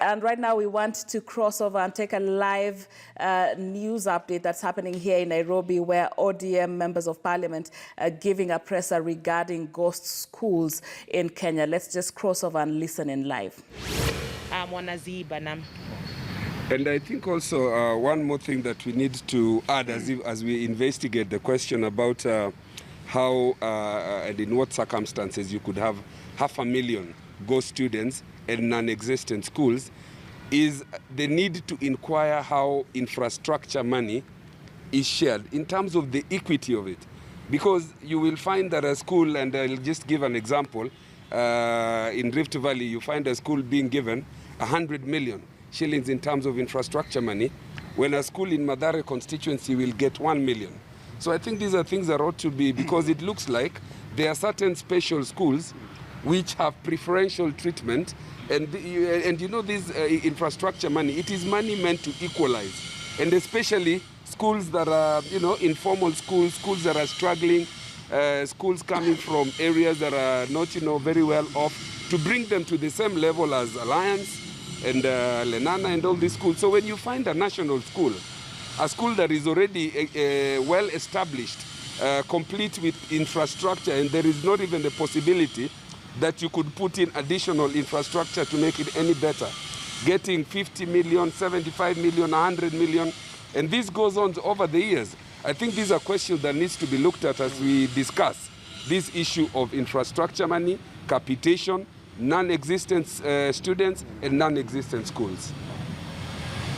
And right now we want to cross over and take a live news update that's happening here in Nairobi, where ODM members of parliament are giving a presser regarding ghost schools in Kenya. Let's just cross over and listen in live. And I think also one more thing that we need to add as we investigate the question about how and in what circumstances you could have 500,000 ghost students and non-existent schools is the need to inquire how infrastructure money is shared in terms of the equity of it. Because you will find that a school, and I'll just give an example, in Rift Valley, you find a school being given 100 million shillings in terms of infrastructure money, when a school in Mathare constituency will get 1 million. So I think these are things that ought to be, because it looks like there are certain special schools which have preferential treatment, and you know, this infrastructure money, it is money meant to equalize, and especially schools that are, you know, informal schools, schools that are struggling, schools coming from areas that are not, you know, very well off, to bring them to the same level as Alliance and Lenana and all these schools. So when you find a national school, a school that is already well established, complete with infrastructure, and there is not even the possibility that you could put in additional infrastructure to make it any better, getting 50 million, 75 million, 100 million, and this goes on over the years. I think these are questions that needs to be looked at as we discuss this issue of infrastructure money, capitation, non-existent students, and non-existent schools.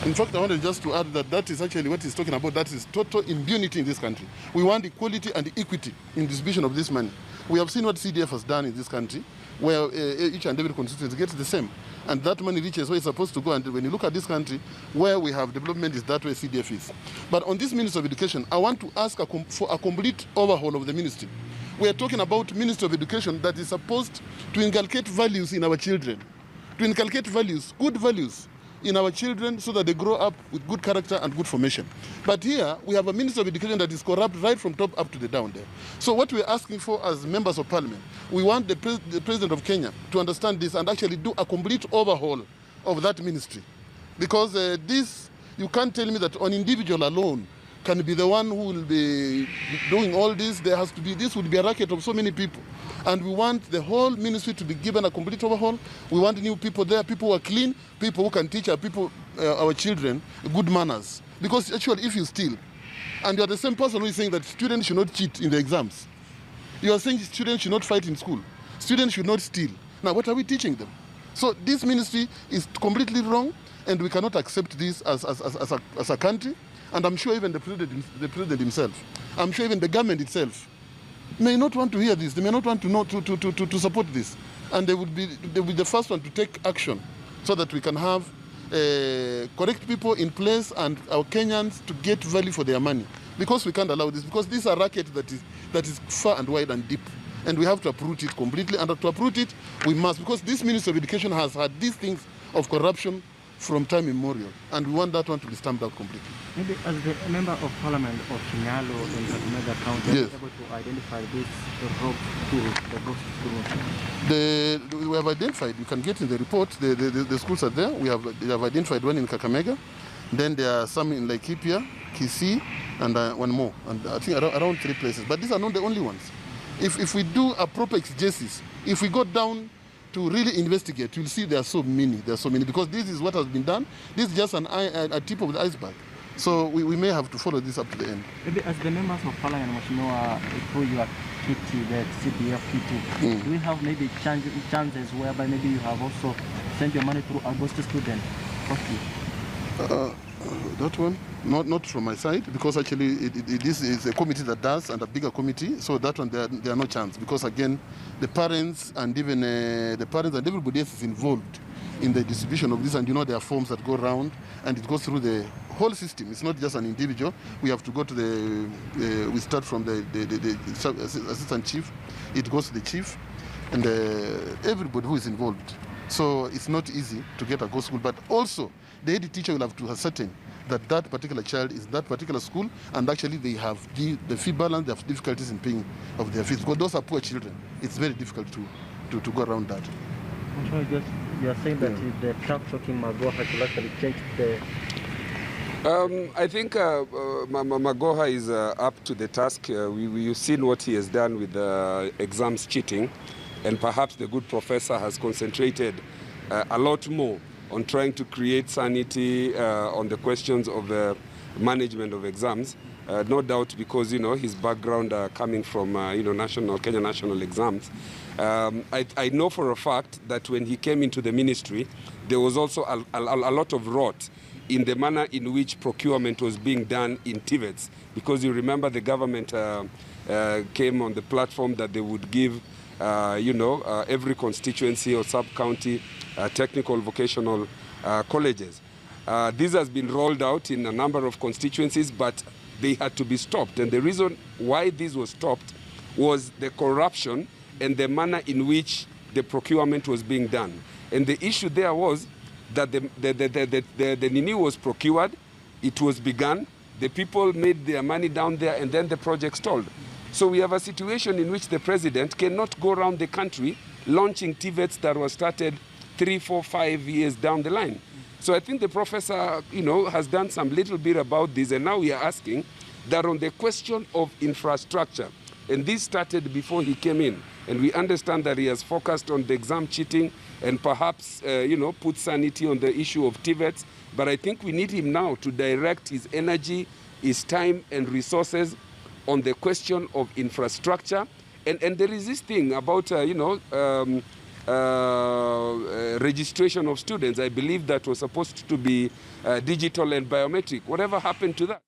In fact, I wanted just to add that that is actually what he's talking about. That is total impunity in this country. We want equality and equity in distribution of this money. We have seen what CDF has done in this country, where each and every constituency gets the same. And that money reaches where it's supposed to go. And when you look at this country, where we have development is that way CDF is. But on this Ministry of Education, I want to ask for a complete overhaul of the ministry. We are talking about Ministry of Education that is supposed to inculcate values in our children, to inculcate values, good values, in our children, so that they grow up with good character and good formation. But here, we have a Minister of Education that is corrupt right from top up to the down there. So what we're asking for as members of parliament, we want the President of Kenya to understand this and actually do a complete overhaul of that ministry. Because this, you can't tell me that an individual alone can be the one who will be doing all this. There has to be, this would be a racket of so many people. And we want the whole ministry to be given a complete overhaul. We want new people there, people who are clean, people who can teach our children good manners. Because actually, if you steal, and you're the same person who is saying that students should not cheat in the exams, you are saying students should not fight in school, students should not steal. Now, what are we teaching them? So this ministry is completely wrong, and we cannot accept this as a country. And I'm sure even the president himself, I'm sure even the government itself may not want to hear this. They may not want to know to support this, and they will be the first one to take action, so that we can have correct people in place and our Kenyans to get value for their money. Because we can't allow this, because this is a racket that is far and wide and deep, and we have to uproot it completely. And to uproot it, we must, because this Ministry of Education has had these things of corruption from time immemorial, and we want that one to be stamped out completely. Maybe as the member of parliament of Kinyalo in Kakamega County, yes, able to identify this the schools. We have identified, you can get in the report, the schools are there. We have identified one in Kakamega, then there are some in Laikipia, Kisii, and one more, and I think around 3 places. But these are not the only ones. If we do a proper exegesis, if we go down to really investigate, you'll see there are so many, because this is what has been done. This is just a tip of the iceberg. So we may have to follow this up to the end. Maybe as the members of parliament, Mheshimiwa, through your kitty, the CDF kitty, do we have maybe chances whereby maybe you have also sent your money through a ghost student? That one, not from my side, because actually this is a committee that does, and a bigger committee. So that one, there are no chance, because again, the parents and even everybody else is involved in the distribution of this, and you know there are forms that go around, and it goes through the whole system. It's not just an individual. We have to go to we start from the assistant chief, it goes to the chief, and everybody who is involved. So it's not easy to get a ghost school, but also the head teacher will have to ascertain that that particular child is that particular school, and actually they have the fee balance, they have difficulties in paying of their fees, because those are poor children. It's very difficult to go around that. I'm sure just You are saying that the tough talking Magoha should actually change the... I think Magoha is up to the task. We've seen what he has done with exams cheating, and perhaps the good professor has concentrated a lot more on trying to create sanity on the questions of the management of exams. No doubt because, his background coming from, Kenya national exams. I know for a fact that when he came into the ministry, there was also a lot of rot in the manner in which procurement was being done in TVETs. Because you remember the government came on the platform that they would give, every constituency or sub-county technical vocational colleges. This has been rolled out in a number of constituencies, but they had to be stopped. And the reason why this was stopped was the corruption and the manner in which the procurement was being done. And the issue there was that the Nini was procured, it was begun, the people made their money down there, and then the project stalled. So we have a situation in which the president cannot go around the country launching TVETs that were started 3, 4, 5 years down the line. So I think the professor, has done some little bit about this, and now we are asking that on the question of infrastructure, and this started before he came in, and we understand that he has focused on the exam cheating and perhaps, put sanity on the issue of TVETs, but I think we need him now to direct his energy, his time and resources on the question of infrastructure. And there is this thing about, registration of students. I believe that was supposed to be digital and biometric. Whatever happened to that?